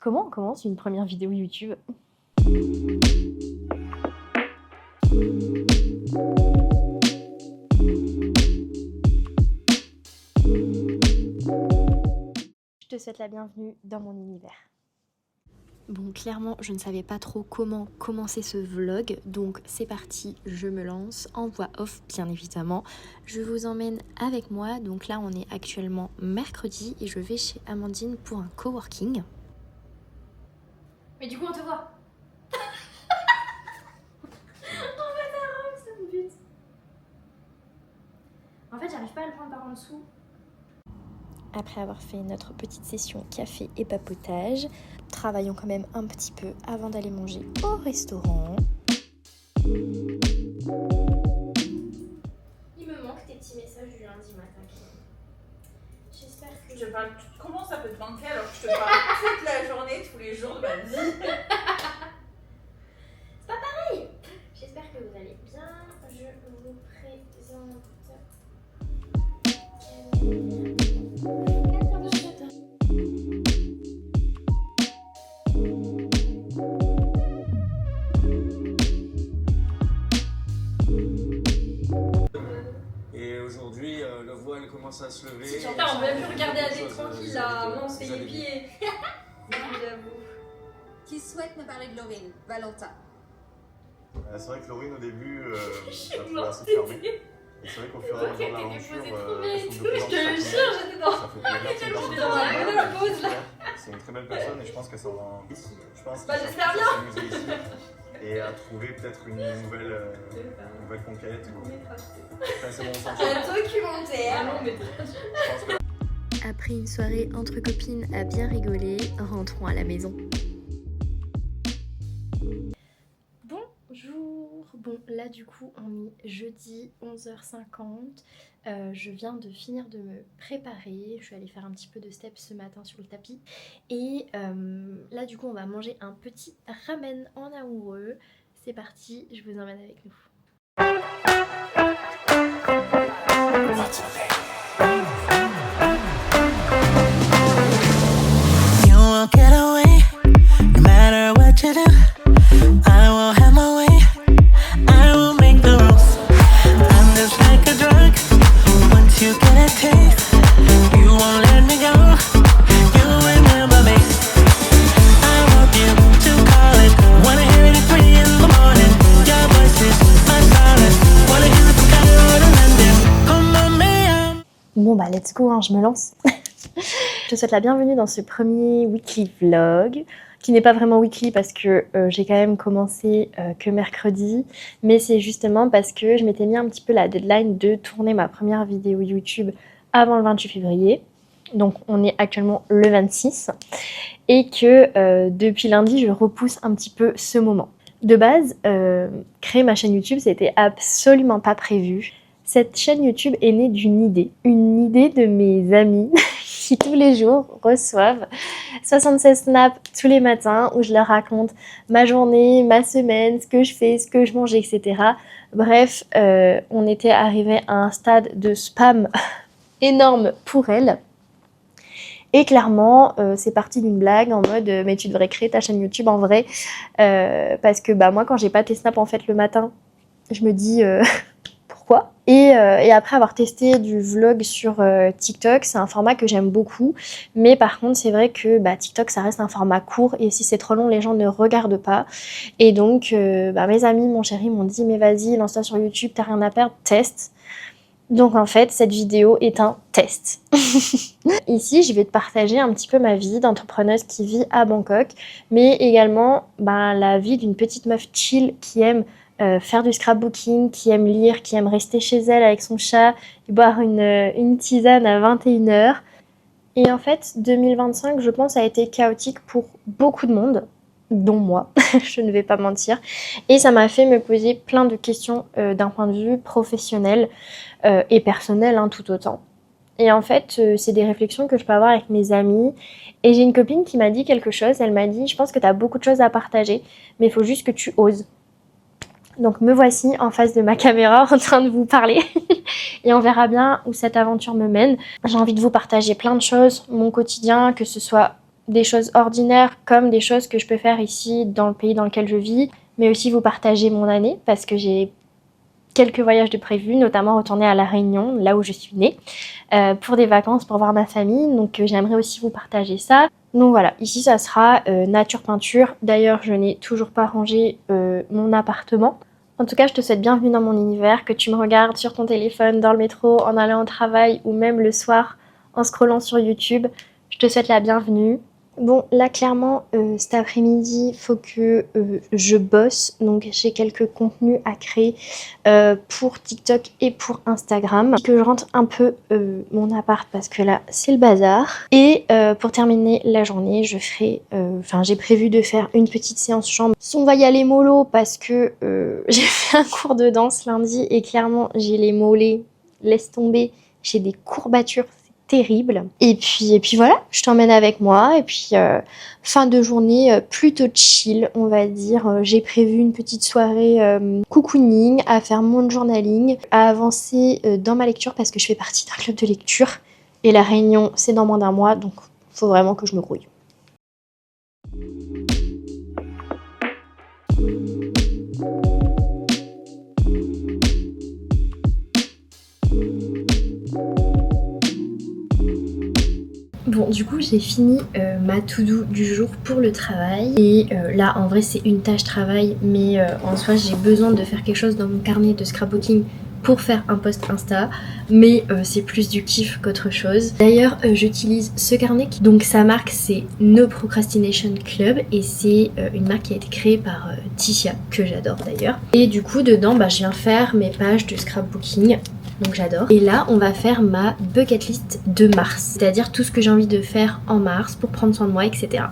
Comment on commence une première vidéo YouTube? Je te souhaite la bienvenue dans mon univers. Bon, clairement, je ne savais pas trop comment commencer ce vlog, donc c'est parti, je me lance en voix off, bien évidemment. Je vous emmène avec moi, donc là on est actuellement mercredi et je vais chez Amandine pour un coworking. Mais du coup on te voit. En fait, ta robe, ça me bute. En fait, j'arrive pas à le prendre par en dessous. Après avoir fait notre petite session café et papotage, travaillons quand même un petit peu avant d'aller manger au restaurant. Il me manque tes petits messages du lundi matin. J'espère que... Je parle... Comment ça peut te manquer alors que je te parle toute la journée, tous les jours de ma vie? C'est pas pareil. J'espère que vous allez bien. Je vous présente... Et aujourd'hui, le voile commence à se lever. Si tu entends, on peut plus regarder à des tranquille là, on se fait les pieds. J'avoue. Qui souhaite me parler de Laurine? Valentin. C'est vrai que Laurine, au début, Je a suis trouvé morte. assez fermée. Et c'est vrai qu'au fur et à mesure de l'aventure, Je te le jure, j'étais dans... ça fait plaisir. J'étais dans la bonne pause là. C'est une très belle personne et je pense qu'elle s'en va. Je pense Bah, qu'elle j'espère va s'amuser ici et à trouver peut-être une nouvelle conquête. Enfin, c'est bon, on s'en fout. Un documentaire. non, mais... Je pense que Après une soirée entre copines à bien rigoler, rentrons à la maison. Bonjour. Bon, là du coup on est jeudi 11h50. Je viens de finir de me préparer. Je suis allée faire un petit peu de steps ce matin sur le tapis. Et là du coup on va manger un petit ramen en amoureux. C'est parti, je vous emmène avec nous. You won't get away, no matter what you do. I will have my way, I will make the rules. I'm just like a drug, once you get a taste, you won't let me go, you remember me. I want you to call it, wanna hear it at 3 in the morning. Your voice is my solace, wanna hear it from Cairo to London. Come on, man. Bon bah let's go, hein, je me lance. Je te souhaite la bienvenue dans ce premier weekly vlog, qui n'est pas vraiment weekly parce que j'ai quand même commencé que mercredi, mais c'est justement parce que je m'étais mis un petit peu la deadline de tourner ma première vidéo YouTube avant le 28 février. Donc on est actuellement le 26 et que depuis lundi je repousse un petit peu ce moment. De base, créer ma chaîne YouTube c'était absolument pas prévu. Cette chaîne YouTube est née d'une idée de mes amis qui tous les jours reçoivent 76 snaps tous les matins où je leur raconte ma journée, ma semaine, ce que je fais, ce que je mange, etc. Bref, on était arrivé à un stade de spam énorme pour elles. Et clairement, c'est parti d'une blague en mode mais tu devrais créer ta chaîne YouTube en vrai parce que bah moi quand j'ai pas tes snaps en fait le matin, je me dis pourquoi. Et après avoir testé du vlog sur TikTok, c'est un format que j'aime beaucoup. Mais par contre, c'est vrai que TikTok, ça reste un format court. Et si c'est trop long, les gens ne regardent pas. Et donc, mes amis, mon chéri, m'ont dit « Mais vas-y, lance-toi sur YouTube, t'as rien à perdre, teste ». Donc en fait, cette vidéo est un test. Ici, je vais te partager un petit peu ma vie d'entrepreneuse qui vit à Bangkok. Mais également la vie d'une petite meuf chill qui aime faire du scrapbooking, qui aime lire, qui aime rester chez elle avec son chat et boire une tisane à 21h. Et en fait, 2025, je pense, a été chaotique pour beaucoup de monde, dont moi, je ne vais pas mentir. Et ça m'a fait me poser plein de questions d'un point de vue professionnel et personnel, hein, tout autant. Et en fait, c'est des réflexions que je peux avoir avec mes amis. Et j'ai une copine qui m'a dit quelque chose. Elle m'a dit « Je pense que tu as beaucoup de choses à partager, mais il faut juste que tu oses. » Donc me voici en face de ma caméra en train de vous parler et on verra bien où cette aventure me mène. J'ai envie de vous partager plein de choses, mon quotidien, que ce soit des choses ordinaires comme des choses que je peux faire ici dans le pays dans lequel je vis, mais aussi vous partager mon année parce que j'ai quelques voyages de prévus, notamment retourner à La Réunion, là où je suis née, pour des vacances, pour voir ma famille. Donc j'aimerais aussi vous partager ça. Donc voilà, ici ça sera nature peinture. D'ailleurs, je n'ai toujours pas rangé mon appartement. En tout cas, je te souhaite bienvenue dans mon univers, que tu me regardes sur ton téléphone, dans le métro, en allant au travail ou même le soir en scrollant sur YouTube. Je te souhaite la bienvenue. Bon, là clairement, cet après-midi, il faut que je bosse. Donc j'ai quelques contenus à créer pour TikTok et pour Instagram. Que je rentre un peu mon appart parce que là, c'est le bazar. Et pour terminer la journée, je ferai... j'ai prévu de faire une petite séance chambre. On va y aller mollo parce que j'ai fait un cours de danse lundi et clairement, j'ai les mollets, laisse tomber, j'ai des courbatures. Terrible. Et puis voilà, je t'emmène avec moi. Et puis fin de journée plutôt chill, on va dire. J'ai prévu une petite soirée cocooning, à faire mon journaling, à avancer dans ma lecture parce que je fais partie d'un club de lecture. Et la réunion, c'est dans moins d'un mois, donc faut vraiment que je me grouille. Bon, du coup, j'ai fini ma to-do du jour pour le travail. Et là, en vrai, c'est une tâche travail, mais en soi, j'ai besoin de faire quelque chose dans mon carnet de scrapbooking pour faire un post Insta. Mais c'est plus du kiff qu'autre chose. D'ailleurs, j'utilise ce carnet. Donc, sa marque, c'est No Procrastination Club. Et c'est une marque qui a été créée par Ticia, que j'adore d'ailleurs. Et du coup, dedans, je viens faire mes pages de scrapbooking. Donc j'adore. Et là, on va faire ma bucket list de mars. C'est-à-dire tout ce que j'ai envie de faire en mars pour prendre soin de moi, etc.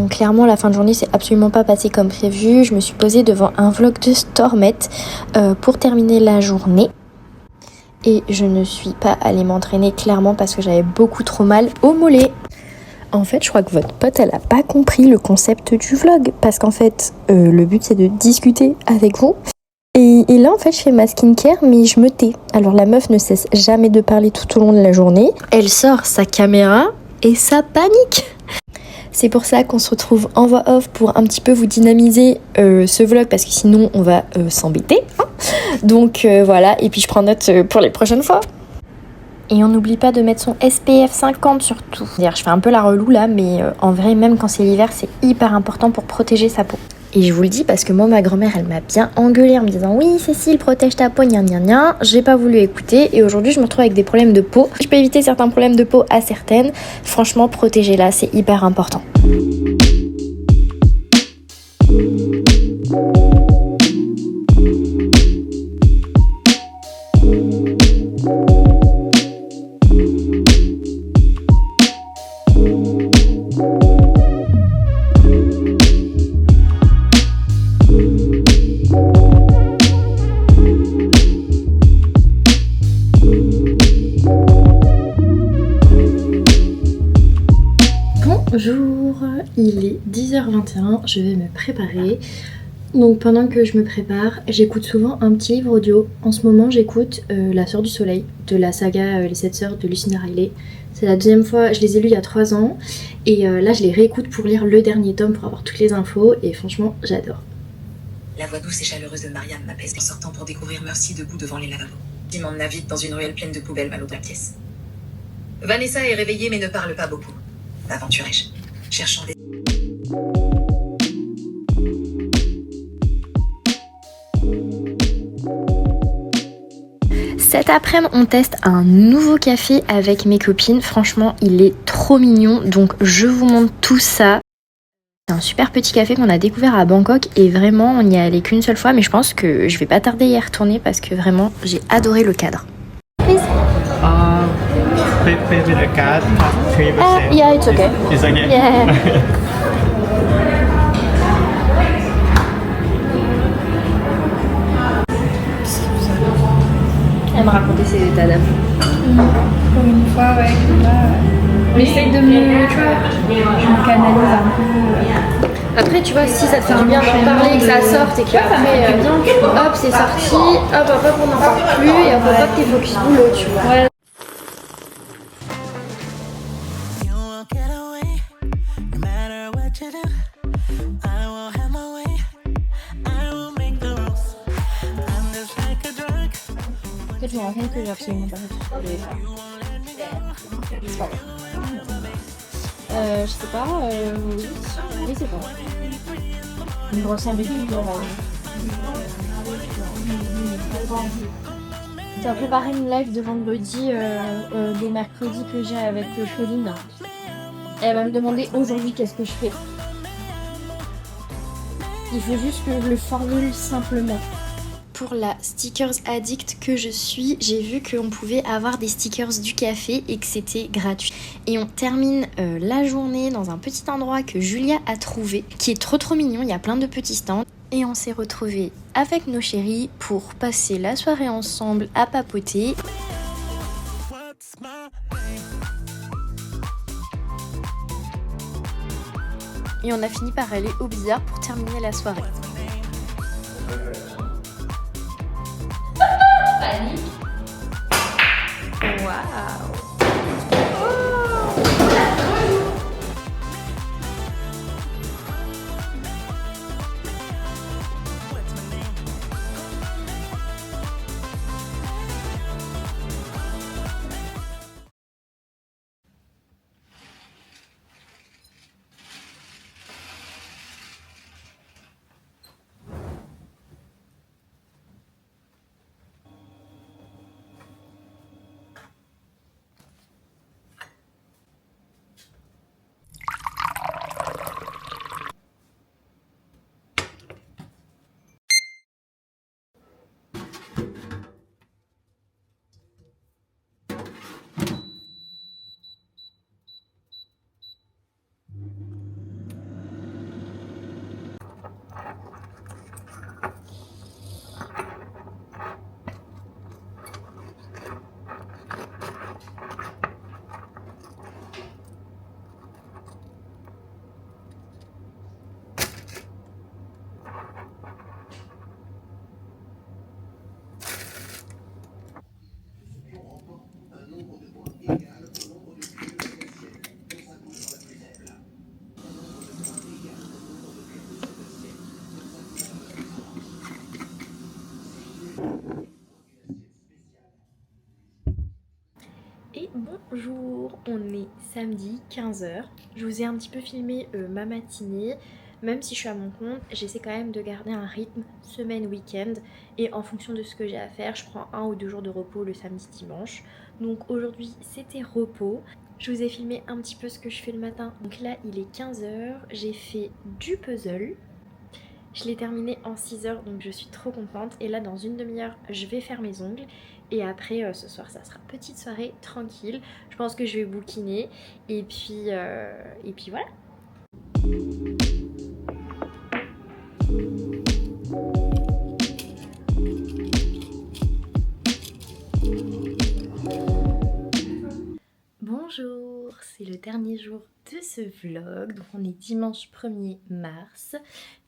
Clairement, la fin de journée s'est absolument pas passée comme prévu. Je me suis posée devant un vlog de Stormette pour terminer la journée. Et je ne suis pas allée m'entraîner clairement parce que j'avais beaucoup trop mal au mollet. En fait, je crois que votre pote, elle a pas compris le concept du vlog. Parce qu'en fait, le but c'est de discuter avec vous. Et là, en fait, je fais ma skincare, mais je me tais. Alors la meuf ne cesse jamais de parler tout au long de la journée. Elle sort sa caméra et ça panique. C'est pour ça qu'on se retrouve en voix off pour un petit peu vous dynamiser ce vlog parce que sinon on va s'embêter. Hein. Donc voilà, et puis je prends note pour les prochaines fois. Et on n'oublie pas de mettre son SPF 50 surtout. C'est-à-dire, je fais un peu la relou là, mais en vrai, même quand c'est l'hiver, c'est hyper important pour protéger sa peau. Et je vous le dis parce que moi, ma grand-mère, elle m'a bien engueulée en me disant « Oui, Cécile, protège ta peau, gna gna gna ». J'ai pas voulu écouter et aujourd'hui, je me retrouve avec des problèmes de peau. Je peux éviter certains problèmes de peau à certaines. Franchement, protégez-la, c'est hyper important. Bonjour, il est 10h21, je vais me préparer. Donc pendant que je me prépare, j'écoute souvent un petit livre audio. En ce moment, j'écoute La Sœur du Soleil de la saga Les 7 Sœurs de Lucinda Riley. C'est la deuxième fois, je les ai lus il y a 3 ans. Et là, je les réécoute pour lire le dernier tome pour avoir toutes les infos. Et franchement, j'adore. La voix douce et chaleureuse de Mariam m'apaise en sortant pour découvrir Mercy debout devant les lavabos. Il m'emmena vite dans une ruelle pleine de poubelles mal au de la pièce. Vanessa est réveillée mais ne parle pas beaucoup. Aventurai-je, cherchant des... Cet après-midi, on teste un nouveau café avec mes copines. Franchement, il est trop mignon, donc je vous montre tout ça. C'est un super petit café qu'on a découvert à Bangkok et vraiment, on n'y est allé qu'une seule fois, mais je pense que je vais pas tarder à y retourner parce que vraiment, j'ai adoré le cadre. Pay with a card, 3%. Yeah, it's okay. It's okay. Yeah. c'est t'adaptes. Pour une fois, ouais, que là, on essaye de me, tu vois, je me canalise un peu. Après, tu vois, si ça te fait du bien d'en parler, que ça sorte et qu'après, hop, c'est sorti, hop, on n'en parle plus et hop, t'es focus boulot, tu vois. Ouais. You won't get away, no matter what you do. I won't have my way. I will make the rules. I'm just like a drug. En fait, je me rends compte que j'ai absolument pas fait les femmes. C'est pas vrai. Je sais pas, oui, je sais pas. Une grosse habitude, tu as préparé une live de vendredi, de mercredi que j'ai avec Pauline. Elle va me demander aujourd'hui qu'est-ce que je fais. Il faut juste que je le formule simplement. Pour la stickers addict que je suis, j'ai vu qu'on pouvait avoir des stickers du café et que c'était gratuit. Et on termine la journée dans un petit endroit que Julia a trouvé, qui est trop mignon, il y a plein de petits stands. Et on s'est retrouvés avec nos chéris pour passer la soirée ensemble à papoter. What's my name? Et on a fini par aller au billard pour terminer la soirée. Waouh! Et bonjour, on est samedi 15h. Je vous ai un petit peu filmé ma matinée. Même si je suis à mon compte, j'essaie quand même de garder un rythme semaine-week-end. Et en fonction de ce que j'ai à faire, je prends 1 ou 2 jours de repos le samedi-dimanche. Donc aujourd'hui, c'était repos. Je vous ai filmé un petit peu ce que je fais le matin. Donc là, il est 15h. J'ai fait du puzzle. Je l'ai terminé en 6h, donc je suis trop contente. Et là, dans une demi-heure, je vais faire mes ongles. Et après, ce soir, ça sera petite soirée tranquille. Je pense que je vais bouquiner. Et puis voilà. Bonjour, c'est le dernier jour de ce vlog, donc on est dimanche 1er mars,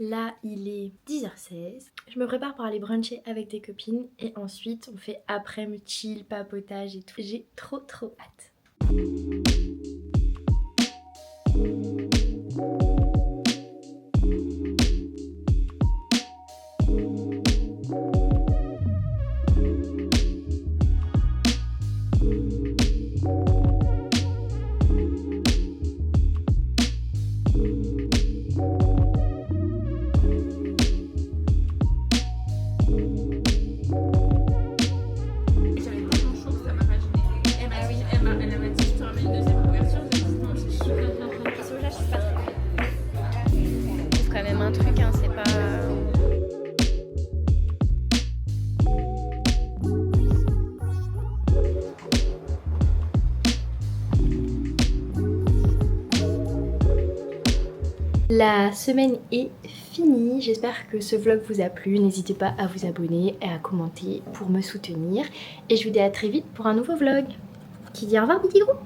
là il est 10h16, je me prépare pour aller bruncher avec des copines et ensuite on fait après-midi chill, papotage et tout, j'ai trop hâte. La semaine est finie, j'espère que ce vlog vous a plu. N'hésitez pas à vous abonner et à commenter pour me soutenir. Et je vous dis à très vite pour un nouveau vlog. Qui dit au revoir, petit gros.